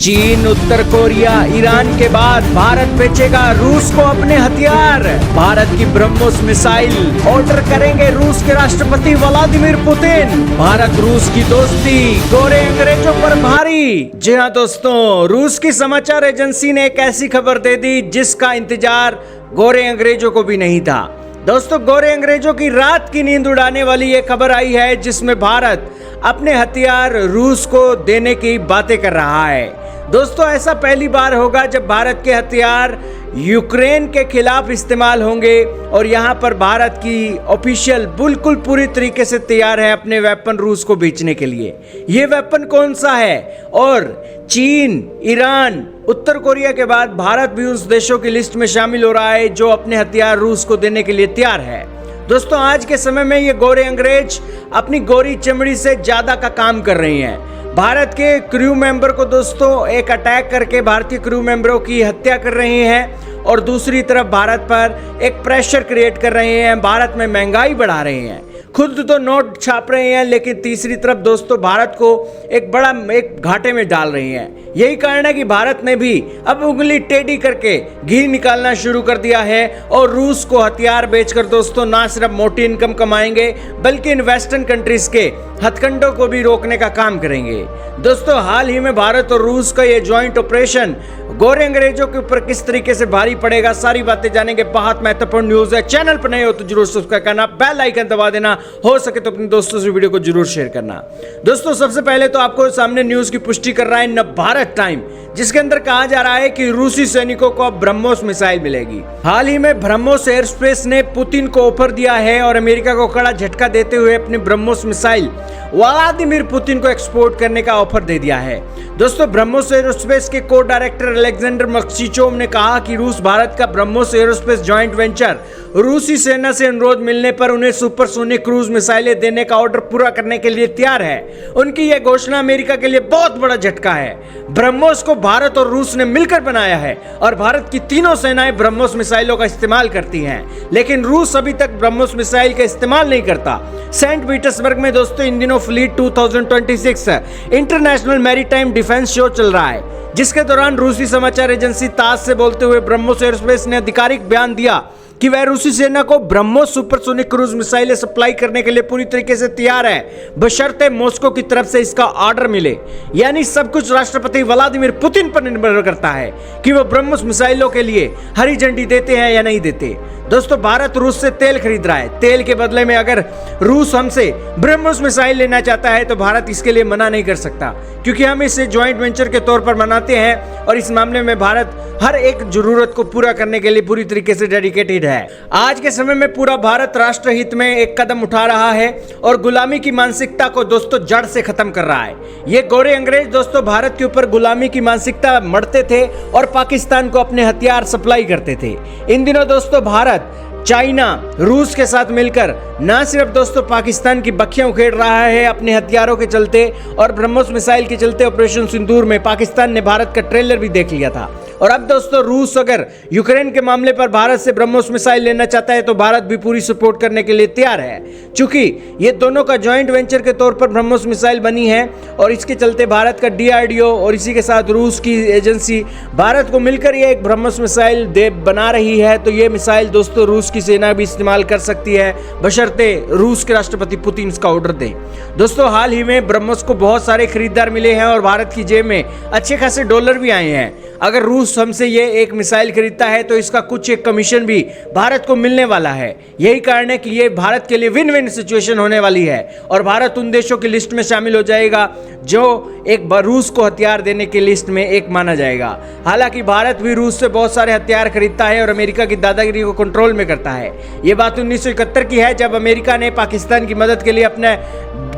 चीन, उत्तर Korea, Iran के बाद भारत बेचेगा रूस को अपने हथियार। भारत की ब्रह्मोस मिसाइल ऑर्डर करेंगे रूस के राष्ट्रपति व्लादिमीर पुतिन। भारत रूस की दोस्ती गोरे अंग्रेजों पर भारी। जी हाँ दोस्तों, रूस की समाचार एजेंसी ने एक ऐसी खबर दे दी जिसका इंतजार गोरे अंग्रेजों को भी नहीं था। दोस्तों, गोरे अंग्रेजों की रात की नींद उड़ाने वाली ये खबर आई है जिसमें भारत अपने हथियार रूस को देने की बातें कर रहा है। दोस्तों, ऐसा पहली बार होगा जब भारत के हथियार यूक्रेन के खिलाफ इस्तेमाल होंगे और यहाँ पर भारत की ऑफिशियल बिल्कुल पूरी तरीके से तैयार है अपने वेपन रूस को बेचने के लिए। ये वेपन कौन सा है? और चीन, ईरान, उत्तर कोरिया के बाद भारत भी उस देशों की लिस्ट में शामिल हो रहा है जो अपने हथियार रूस को देने के लिए तैयार है। दोस्तों, आज के समय में ये गोरे अंग्रेज अपनी गोरी चमड़ी से ज्यादा का काम कर रहे हैं। भारत के क्रू मेंबर को दोस्तों एक अटैक करके भारतीय क्रू मेंबरों की हत्या कर रहे हैं और दूसरी तरफ भारत पर एक प्रेशर क्रिएट कर रहे हैं, भारत में महंगाई बढ़ा रहे हैं, खुद तो नोट छाप रहे हैं, लेकिन तीसरी तरफ दोस्तों भारत को एक घाटे में डाल रहे हैं। यही कारण है कि भारत ने भी अब उंगली टेढ़ी करके घी निकालना शुरू कर दिया है और रूस को हथियार बेचकर दोस्तों ना सिर्फ मोटी इनकम कमाएंगे बल्कि इन वेस्टर्न कंट्रीज के हथकंडों को भी रोकने का काम करेंगे। दोस्तों, हाल ही में भारत और रूस का ये ज्वाइंट ऑपरेशन गोरे अंग्रेजों के ऊपर किस तरीके से भारी पड़ेगा, सारी बातें जानेंगे। बहुत महत्वपूर्ण न्यूज है। चैनल पर नए हो तो जरूर सब्सक्राइब करना, बेल आइकन दबा देना, हो सके तो अपने दोस्तों से वीडियो को जरूर शेयर करना। दोस्तों, सबसे पहले तो आपको सामने न्यूज की पुष्टि कर रहा है नवभारत टाइम, जिसके अंदर कहा जा रहा है कि रूसी सैनिकों को अब ब्रह्मोस मिसाइल मिलेगी। हाल ही में ब्रह्मोस एयरस्पेस ने पुतिन को ऑफर दिया है और अमेरिका को कड़ा झटका देते हुए अपनी ब्रह्मोस मिसाइल व्लादिमीर पुतिन को एक्सपोर्ट करने का ऑफर दे दिया है। दोस्तों, ब्रह्मोस एयरोस्पेस के को डायरेक्टर अलेक्जेंडर मक्सिचोव ने कहा कि रूस भारत का ब्रह्मोस एयरोस्पेस जॉइंट वेंचर रूसी सेना से अनुरोध मिलने पर उन्हें सुपरसोनिक क्रूज मिसाइलें देने का ऑर्डर पूरा करने के लिए तैयार है। उनकी यह घोषणा अमेरिका के लिए बहुत बड़ा झटका है। ब्रह्मोस को भारत और रूस ने मिलकर बनाया है और भारत की तीनों सेनाएं ब्रह्मोस मिसाइलों का इस्तेमाल करती हैं, लेकिन रूस अभी तक ब्रह्मोस मिसाइल का इस्तेमाल नहीं करता। सेंट पीटर्सबर्ग में दोस्तों इन दिनों fleet 2026 international maritime defence show चल रहा है, जिसके दौरान रूसी समाचार एजेंसी तास से बोलते हुए ब्रह्मोस एयरोस्पेस ने आधिकारिक बयान दिया कि वह रूसी सेना को ब्रह्मोस सुपरसोनिक क्रूज मिसाइलें सप्लाई करने के लिए पूरी तरीके से तैयार है, बशर्ते मॉस्को की तरफ से इसका ऑर्डर मिले। यानी सब कुछ राष्ट्रपति व्लादिमीर पुतिन पर निर्भर करता है कि वो ब्रह्मोस मिसाइलों के लिए हरी झंडी देते हैं या नहीं देते। दोस्तों, भारत रूस से तेल खरीद रहा है। तेल के बदले में अगर रूस हमसे ब्रह्मोस मिसाइल लेना चाहता है तो भारत इसके लिए मना नहीं कर सकता, क्योंकि हम इसे ज्वाइंट वेंचर के तौर पर मनाते हैं और इस मामले में भारत हर एक जरूरत को पूरा करने के लिए पूरी तरीके से डेडिकेटेड है। आज के समय में पूरा भारत राष्ट्र हित में एक कदम उठा रहा है और गुलामी की मानसिकता को दोस्तों जड़ से खत्म कर रहा है। ये गोरे अंग्रेज दोस्तों भारत के ऊपर गुलामी की मानसिकता मढ़ते थे और पाकिस्तान को अपने हथियार सप्लाई करते थे। इन दिनों दोस्तों भारत चाइना, रूस के साथ मिलकर न सिर्फ दोस्तों पाकिस्तान की बखियां उखेड़ रहा है अपने हथियारों के चलते, और ब्रह्मोस मिसाइल के चलते ऑपरेशन सिंदूर में पाकिस्तान ने भारत का ट्रेलर भी देख लिया था। और अब दोस्तों रूस अगर यूक्रेन के मामले पर भारत से ब्रह्मोस मिसाइल लेना चाहता है तो भारत भी पूरी सपोर्ट करने के लिए तैयार है, क्योंकि ये दोनों का जॉइंट वेंचर के तौर पर ब्रह्मोस मिसाइल बनी है और इसके चलते भारत का DRDO और इसी के साथ रूस की एजेंसी भारत को मिलकर ये एक ब्रह्मोस मिसाइल बना रही है। तो ये मिसाइल दोस्तों रूस की सेना भी इस्तेमाल कर सकती है, बशर्ते रूस के राष्ट्रपति पुतिन इसका ऑर्डर दें। दोस्तों, हाल ही में ब्रह्मोस को बहुत सारे खरीदार मिले हैं और भारत की जेब में अच्छे खासे डॉलर भी आए हैं। अगर रूस हमसे ये एक मिसाइल खरीदता है तो इसका कुछ एक कमीशन भी भारत को मिलने वाला है। यही कारण है कि ये भारत के लिए विन विन सिचुएशन होने वाली है और भारत उन देशों की लिस्ट में शामिल हो जाएगा जो एक रूस को हथियार देने की लिस्ट में एक माना जाएगा। हालांकि भारत भी रूस से बहुत सारे हथियार खरीदता है और अमेरिका की दादागिरी को कंट्रोल में करता है। ये बात 1971 की है, जब अमेरिका ने पाकिस्तान की मदद के लिए अपने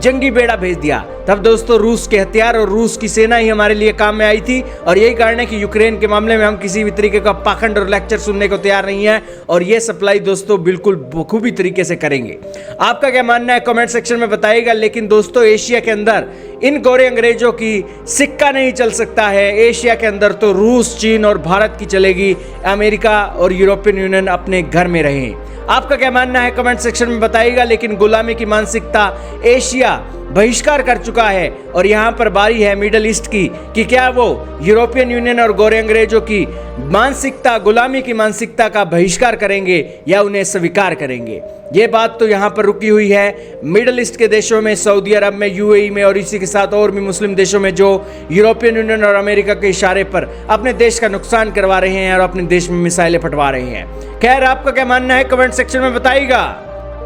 जंगी बेड़ा भेज दिया। तब दोस्तों रूस के हथियार और रूस की सेना ही हमारे लिए काम में आई थी और यही कारण है कि यूक्रेन के मामले में हम किसी भी तरीके का पाखंड और लेक्चर सुनने को तैयार नहीं है और ये सप्लाई दोस्तों बिल्कुल बखूबी तरीके से करेंगे। आपका क्या मानना है कमेंट सेक्शन में बताइएगा। लेकिन दोस्तों एशिया के अंदर इन गोरे अंग्रेजों की सिक्का नहीं चल सकता है। एशिया के अंदर तो रूस, चीन और भारत की चलेगी, अमेरिका और यूरोपियन यूनियन अपने घर में रहें। आपका क्या मानना है कमेंट सेक्शन में बताइएगा। लेकिन गुलामी की मानसिकता एशिया बहिष्कार कर चुका है और यहाँ पर बारी है मिडल ईस्ट की कि क्या वो यूरोपियन यूनियन और गोरे अंग्रेजों की मानसिकता, गुलामी की मानसिकता का बहिष्कार करेंगे या उन्हें स्वीकार करेंगे। ये बात तो यहाँ पर रुकी हुई है मिडल ईस्ट के देशों में, सऊदी अरब में, यूएई में और इसी के साथ और भी मुस्लिम देशों में जो यूरोपियन यूनियन और अमेरिका के इशारे पर अपने देश का नुकसान करवा रहे हैं और अपने देश में मिसाइलें फटवा रहे हैं। खैर, आपका क्या मानना है कमेंट सेक्शन में बताइएगा।